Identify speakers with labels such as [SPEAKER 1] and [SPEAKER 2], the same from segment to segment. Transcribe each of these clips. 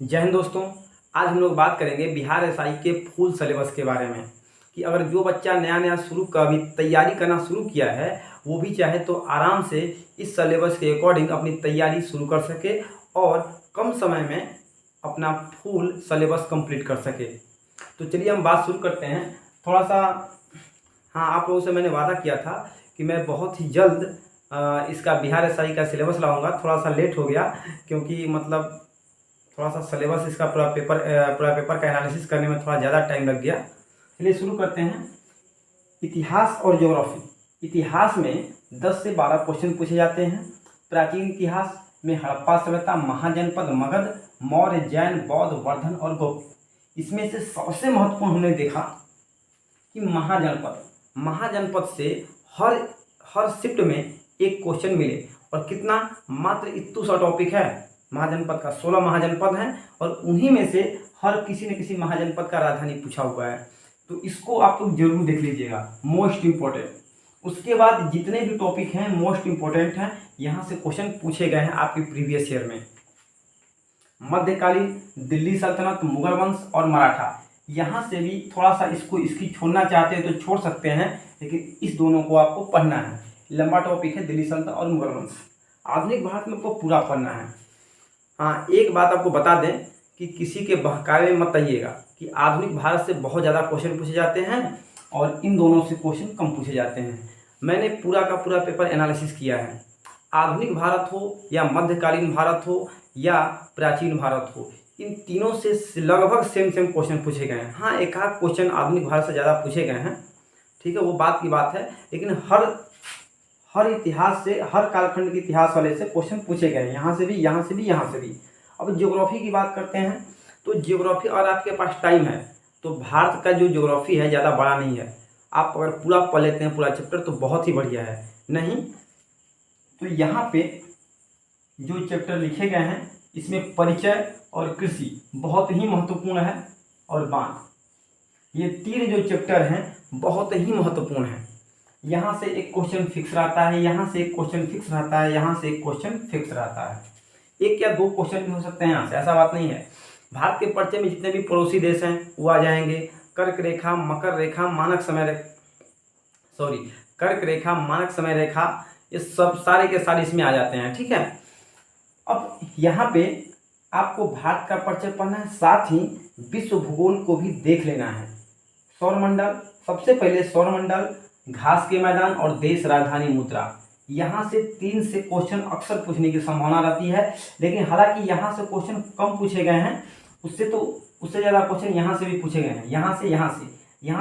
[SPEAKER 1] जय हिंद दोस्तों। आज हम लोग बात करेंगे बिहार एसआई के फुल सिलेबस के बारे में कि अगर जो बच्चा नया नया अभी तैयारी करना शुरू किया है वो भी चाहे तो आराम से इस सिलेबस के अकॉर्डिंग अपनी तैयारी शुरू कर सके और कम समय में अपना फुल सिलेबस कंप्लीट कर सके। तो चलिए हम बात शुरू करते हैं। थोड़ा सा आप लोगों से मैंने वादा किया था कि मैं बहुत ही जल्द इसका बिहार एसआई का सिलेबस लाऊंगा। थोड़ा सा लेट हो गया क्योंकि मतलब थोड़ा सा सिलेबस इसका पूरा पेपर का एनालिसिस करने में थोड़ा ज़्यादा टाइम लग गया। चलिए शुरू करते हैं। इतिहास और ज्योग्राफी। इतिहास में 10 से 12 क्वेश्चन पूछे जाते हैं। प्राचीन इतिहास में हड़प्पा सभ्यता, महाजनपद मगध, मौर्य, जैन, बौद्ध, वर्धन और गुप्त। इसमें से सबसे महत्वपूर्ण हमने देखा कि महाजनपद से हर हर शिफ्ट में एक क्वेश्चन मिले और कितना मात्र इतू सा टॉपिक है। महाजनपद का 16 महाजनपद हैं और उन्हीं में से हर किसी न किसी महाजनपद का राजधानी पूछा हुआ है। तो इसको आप लोग जरूर देख लीजिएगा, मोस्ट इम्पोर्टेंट। उसके बाद जितने भी टॉपिक हैं मोस्ट इम्पोर्टेंट हैं, यहाँ से क्वेश्चन पूछे गए हैं आपके प्रीवियस ईयर में। मध्यकालीन दिल्ली सल्तनत, मुगल वंश और मराठा, यहाँ से भी थोड़ा सा इसकी छोड़ना चाहते हैं तो छोड़ सकते हैं, लेकिन इस दोनों को आपको पढ़ना है। लंबा टॉपिक है दिल्ली सल्तनत और मुगल वंश। आधुनिक भारत में आपको पूरा पढ़ना है। हाँ, एक बात आपको बता दें कि किसी के बहकावे में मत आइएगा कि आधुनिक भारत से बहुत ज़्यादा क्वेश्चन पूछे जाते हैं और इन दोनों से क्वेश्चन कम पूछे जाते हैं। मैंने पूरा का पूरा पेपर एनालिसिस किया है। आधुनिक भारत हो या मध्यकालीन भारत हो या प्राचीन भारत हो, इन तीनों से लगभग सेम क्वेश्चन पूछे गए हैं। हाँ, एक आध क्वेश्चन आधुनिक भारत से ज़्यादा पूछे गए हैं, ठीक है, वो बात की बात है, लेकिन हर इतिहास से, हर कालखंड के इतिहास वाले से क्वेश्चन पूछे गए, यहाँ से भी, यहाँ से भी, यहाँ से भी। अब ज्योग्राफी की बात करते हैं तो ज्योग्राफी, और आपके पास टाइम है तो भारत का जो ज्योग्राफी है ज़्यादा बड़ा नहीं है। आप अगर पूरा पढ़ लेते हैं पूरा चैप्टर तो बहुत ही बढ़िया है। नहीं तो यहाँ पे जो चैप्टर लिखे गए हैं इसमें परिचय और कृषि बहुत ही महत्वपूर्ण है, और बांध, ये तीन जो चैप्टर हैं बहुत ही महत्वपूर्ण है। यहाँ से एक क्वेश्चन फिक्स रहता है, यहाँ से एक क्वेश्चन फिक्स रहता है, यहाँ से एक क्वेश्चन फिक्स रहता है। एक या दो क्वेश्चन भी हो सकते हैं यहाँ से, ऐसा बात नहीं है। भारत के पर्चे में जितने भी पड़ोसी देश हैं वो आ जाएंगे। कर्क रेखा, मकर रेखा, कर्क रेखा, मानक समय रेखा, ये सब सारे के सारे इसमें आ जाते हैं, ठीक है। अब यहाँ पे आपको भारत का परिचय पढ़ना है, साथ ही विश्व भूगोल को भी देख लेना है। सौरमंडल, सबसे पहले सौरमंडल, घास के मैदान और देश राजधानी मुद्रा, यहाँ से 3 से क्वेश्चन अक्सर पूछने की संभावना रहती है, लेकिन हालांकि यहाँ से क्वेश्चन कम पूछे गए हैं, उससे ज़्यादा क्वेश्चन यहाँ से भी पूछे गए हैं। यहाँ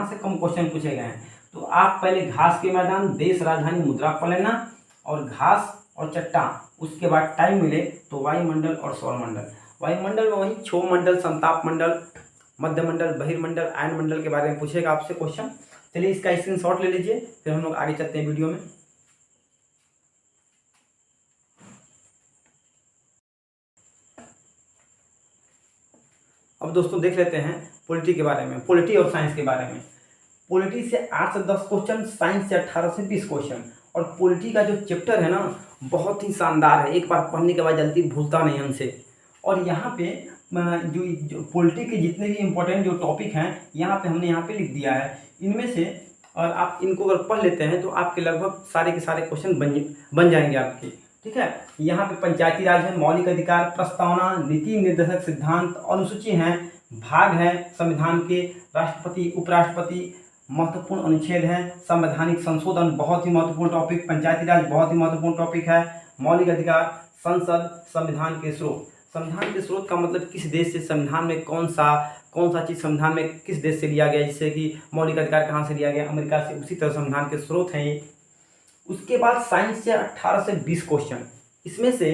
[SPEAKER 1] से कम क्वेश्चन पूछे गए हैं। तो आप पहले घास के मैदान, देश राजधानी मुद्रा पढ़ लेना, और घास और चट्टान, उसके बाद टाइम मिले तो वायुमंडल और सौरमंडल। वायुमंडल में वही क्षोभ मंडल, संताप मंडल, मध्यमंडल, बहिर्मंडल, आयन मंडल के बारे में पूछेगा आपसे क्वेश्चन। चलिए इसका स्क्रीनशॉट ले लीजिए, फिर हम लोग आगे चलते हैं वीडियो में। अब दोस्तों देख लेते हैं पॉलिटी के बारे में, पॉलिटी और साइंस के बारे में। पॉलिटी से 8 से 10 क्वेश्चन, साइंस से 18 से 20 क्वेश्चन। और पॉलिटी का जो चैप्टर है ना बहुत ही शानदार है, एक बार पढ़ने के बाद जल्दी भूलता नहीं हमसे। और यहाँ पे जो पॉलिटी के जितने भी इम्पोर्टेंट जो टॉपिक हैं यहाँ पे हमने यहाँ पे लिख दिया है। इनमें से और आप इनको अगर पढ़ लेते हैं तो आपके लगभग सारे के सारे क्वेश्चन बन जाएंगे आपके, ठीक है। यहाँ पे पंचायती राज है, मौलिक अधिकार, प्रस्तावना, नीति निर्देशक सिद्धांत, अनुसूची हैं, भाग है संविधान के, राष्ट्रपति, उपराष्ट्रपति, महत्वपूर्ण अनुच्छेद है, संवैधानिक संशोधन बहुत ही महत्वपूर्ण टॉपिक, पंचायती राज बहुत ही महत्वपूर्ण टॉपिक है, मौलिक अधिकार, संसद, संविधान के स्रोत। संविधान के स्रोत का मतलब किस देश से संविधान में कौन सा चीज़ संविधान में किस देश से लिया गया, जैसे कि मौलिक अधिकार कहाँ से लिया गया, अमेरिका से, उसी तरह संविधान के स्रोत हैं ये। उसके बाद साइंस से 18 से 20 क्वेश्चन, इसमें से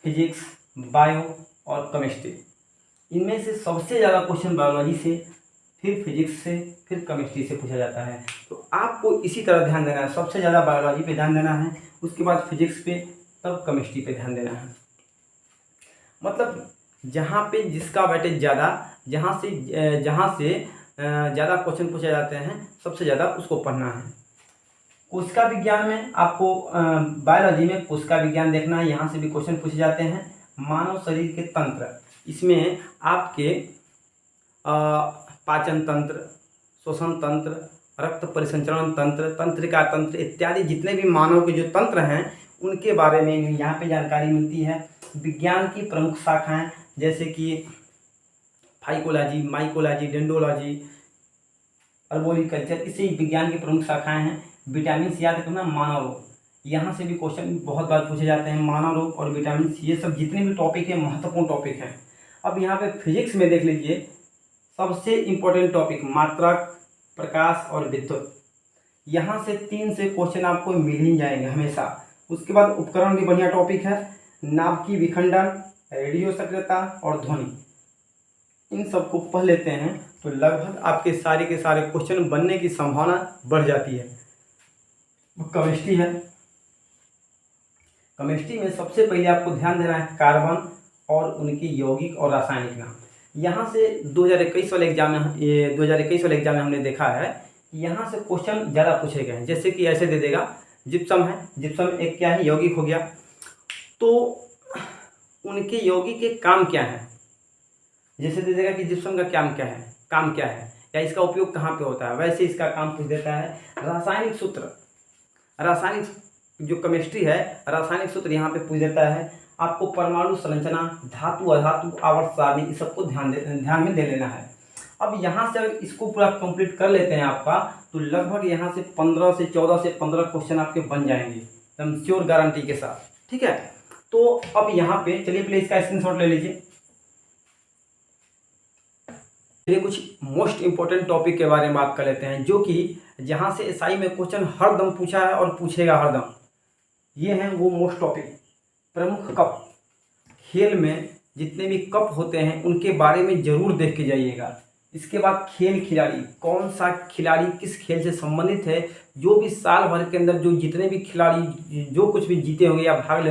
[SPEAKER 1] फिजिक्स, बायो और केमिस्ट्री, इनमें से सबसे ज़्यादा क्वेश्चन बायोलॉजी से, फिर फिजिक्स से, फिर केमिस्ट्री से पूछा जाता है। तो आपको इसी तरह ध्यान देना है, सबसे ज़्यादा बायोलॉजी पे ध्यान देना है, उसके बाद फिजिक्स पे, तब केमिस्ट्री पे ध्यान देना है। मतलब जहाँ पे जिसका वेटेज ज़्यादा, जहाँ से ज़्यादा क्वेश्चन पूछे जाते हैं सबसे ज़्यादा उसको पढ़ना है। कोशिका विज्ञान में आपको बायोलॉजी में कोशिका विज्ञान देखना है, यहाँ से भी क्वेश्चन पूछे जाते हैं। मानव शरीर के तंत्र, इसमें आपके पाचन तंत्र, श्वसन तंत्र, रक्त परिसंचरण तंत्र, तंत्रिका तंत्र इत्यादि जितने भी मानव के जो तंत्र हैं उनके बारे में यहाँ पे जानकारी मिलती है। विज्ञान की प्रमुख शाखाएं जैसे कि फाइकोलॉजी, माइकोलॉजी, डेंडोलॉजी, अर्बोरिकल्चर, इसे विज्ञान की प्रमुख शाखाएं हैं। विटामिन सी याद रखना, मानव रोग, यहाँ से भी क्वेश्चन बहुत बार पूछे जाते हैं। मानव रोग और विटामिन सी, ये सब जितने भी टॉपिक हैं महत्वपूर्ण टॉपिक हैं। अब यहाँ पे फिजिक्स में देख लीजिए, सबसे इम्पोर्टेंट टॉपिक मात्रक, प्रकाश और विद्युत, यहाँ से 3 से क्वेश्चन आपको मिल ही जाएंगे हमेशा। उसके बाद उपकरण भी बढ़िया टॉपिक है, नाभिकीय विखंडन, रेडियो सक्रियता और ध्वनि, इन सबको पढ़ लेते हैं तो लगभग आपके सारे के सारे क्वेश्चन बनने की संभावना बढ़ जाती है। केमिस्ट्री है, केमिस्ट्री में सबसे पहले आपको ध्यान देना है कार्बन और उनकी यौगिक और रासायनिक नाम। यहाँ से 2021 वाले एग्जाम में हमने देखा है कि यहाँ से क्वेश्चन ज़्यादा पूछे गए हैं। जैसे कि ऐसे दे देगा, जिप्सम है, जिप्सम एक क्या है, यौगिक हो गया, तो उनके यौगिक के काम क्या है। जैसे दे देगा कि जिप्सम का काम क्या है या इसका उपयोग कहाँ पे होता है, वैसे इसका काम पूछ देता है। रासायनिक सूत्र, रासायनिक जो केमिस्ट्री है, रासायनिक सूत्र यहाँ पे पूछ देता है। आपको परमाणु संरचना, धातु अधातु, आवर्त सारणी, इस सबको ध्यान में दे लेना है। अब यहाँ से अगर इसको पूरा कंप्लीट कर लेते हैं आपका, तो लगभग यहाँ से 14 से 15 क्वेश्चन आपके बन जाएंगे एकदम श्योर गारंटी के साथ। ठीक है, तो अब यहाँ पे चलिए पहले इसका स्क्रीनशॉट ले लीजिए। ये कुछ मोस्ट इंपॉर्टेंट टॉपिक के बारे में बात कर लेते हैं, जो कि जहाँ से एसआई में क्वेश्चन हरदम पूछा है और पूछेगा हरदम। ये हैं वो मोस्ट टॉपिक। प्रमुख कप, खेल में जितने भी कप होते हैं उनके बारे में जरूर देख के जाइएगा। इसके बाद खेल खिलाड़ी, कौन सा खिलाड़ी किस खेल से संबंधित है, जो भी साल भर के अंदर जो जितने भी खिलाड़ी जो कुछ भी जीते होंगे या भाग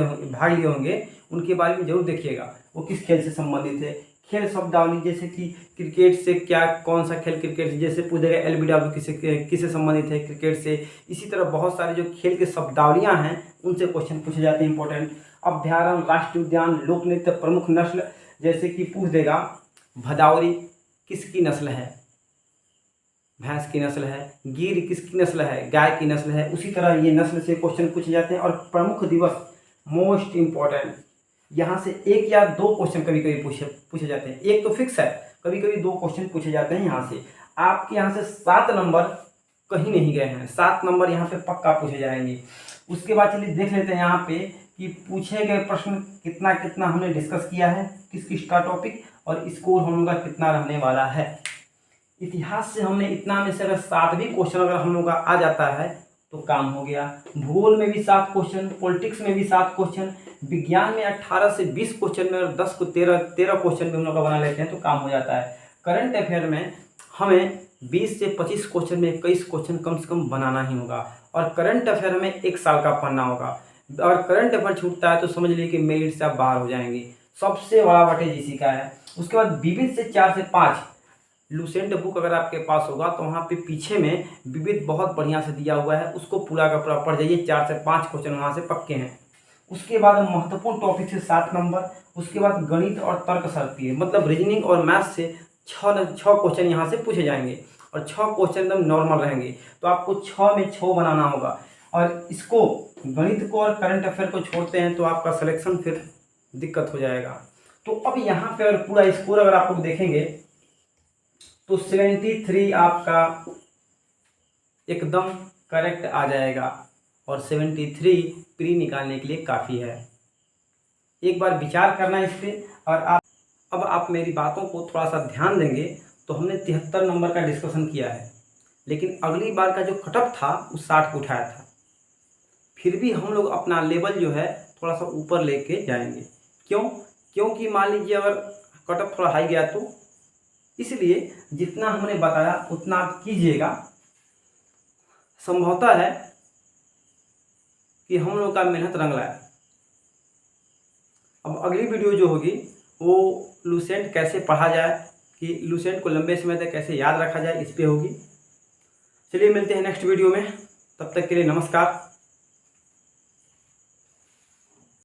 [SPEAKER 1] लिए होंगे उनके बारे में जरूर देखिएगा, वो किस खेल से संबंधित है। खेल शब्दावली, जैसे कि क्रिकेट से क्या, कौन सा खेल क्रिकेट, जैसे पूछेगा एलबीडब्ल्यू किससे संबंधित है, क्रिकेट से। इसी तरह बहुत सारे जो खेल के शब्दावलियाँ हैं उनसे क्वेश्चन पूछे जाते हैं इंपॉर्टेंट। अभ्यारण्य, राष्ट्रीय उद्यान, लोक नृत्य, प्रमुख नस्ल, जैसे कि पूछ देगा भदावरी किसकी नस्ल है, भैंस की नस्ल है। गिर किसकी नस्ल है, गाय की नस्ल है। उसी तरह ये नस्ल से क्वेश्चन पूछे जाते हैं। और प्रमुख दिवस मोस्ट इम्पॉर्टेंट, यहाँ से 1 या 2 क्वेश्चन कभी कभी पूछे जाते हैं। एक तो फिक्स है, कभी कभी 2 क्वेश्चन पूछे जाते हैं। यहाँ से आपके यहाँ से 7 नंबर कहीं नहीं गए हैं, 7 नंबर यहाँ पे पक्का पूछे जाएंगे। उसके बाद चलिए देख लेते हैं यहाँ पे कि पूछे गए प्रश्न कितना कितना हमने डिस्कस किया है, किस किसका टॉपिक, और स्कोर हम लोग का कितना रहने वाला है। इतिहास से हमने इतना में से अगर 7 भी क्वेश्चन अगर हम लोग का आ जाता है तो काम हो गया। भूगोल में भी 7 क्वेश्चन, पॉलिटिक्स में भी 7 क्वेश्चन, विज्ञान में 18 से 20 क्वेश्चन में और 10 को 13 क्वेश्चन भी हम लोग का बना लेते हैं तो काम हो जाता है। करंट अफेयर में हमें 20 से 25 क्वेश्चन में 21 क्वेश्चन कम से कम बनाना ही होगा। और करंट अफेयर में 1 साल का पढ़ना होगा। अगर करंट अफेयर छूटता है तो समझ लीजिए कि मेरिट से आप बाहर हो जाएंगे। सबसे बड़ा वेटेज इसी का है। उसके बाद विविध से 4 से 5 लूसेंट बुक अगर आपके पास होगा तो वहाँ पे पीछे में विविध बहुत बढ़िया से दिया हुआ है, उसको पूरा का पूरा पढ़ जाइए। 4 से 5 क्वेश्चन वहाँ से पक्के हैं। उसके बाद महत्वपूर्ण टॉपिक से 7 नंबर। उसके बाद गणित और तर्कशास्त्री, मतलब रीजनिंग और मैथ्स से 6 क्वेश्चन यहाँ से पूछे जाएंगे और 6 क्वेश्चन एकदम नॉर्मल रहेंगे। तो आपको 6 में 6 बनाना होगा। और इसको गणित को और करंट अफेयर को छोड़ते हैं तो आपका सिलेक्शन फिर दिक्कत हो जाएगा। तो अब यहाँ पे अगर पूरा स्कोर अगर आप लोग देखेंगे तो 73 आपका एकदम करेक्ट आ जाएगा और 73 प्री निकालने के लिए काफ़ी है। एक बार विचार करना इस पर। और अब आप मेरी बातों को थोड़ा सा ध्यान देंगे तो हमने 73 नंबर का डिस्कशन किया है, लेकिन अगली बार का जो कटअप था वो 60 को उठाया था। फिर भी हम लोग अपना लेवल जो है थोड़ा सा ऊपर लेके जाएंगे। क्योंकि मान लीजिए अगर कटअप थोड़ा हाई गया तो इसलिए जितना हमने बताया उतना आप कीजिएगा। संभवतः है कि हम लोग का मेहनत रंग लाए। अब अगली वीडियो जो होगी वो लूसेंट कैसे पढ़ा जाए, कि लूसेंट को लंबे समय तक कैसे याद रखा जाए, इस पे होगी। चलिए मिलते हैं नेक्स्ट वीडियो में, तब तक के लिए नमस्कार।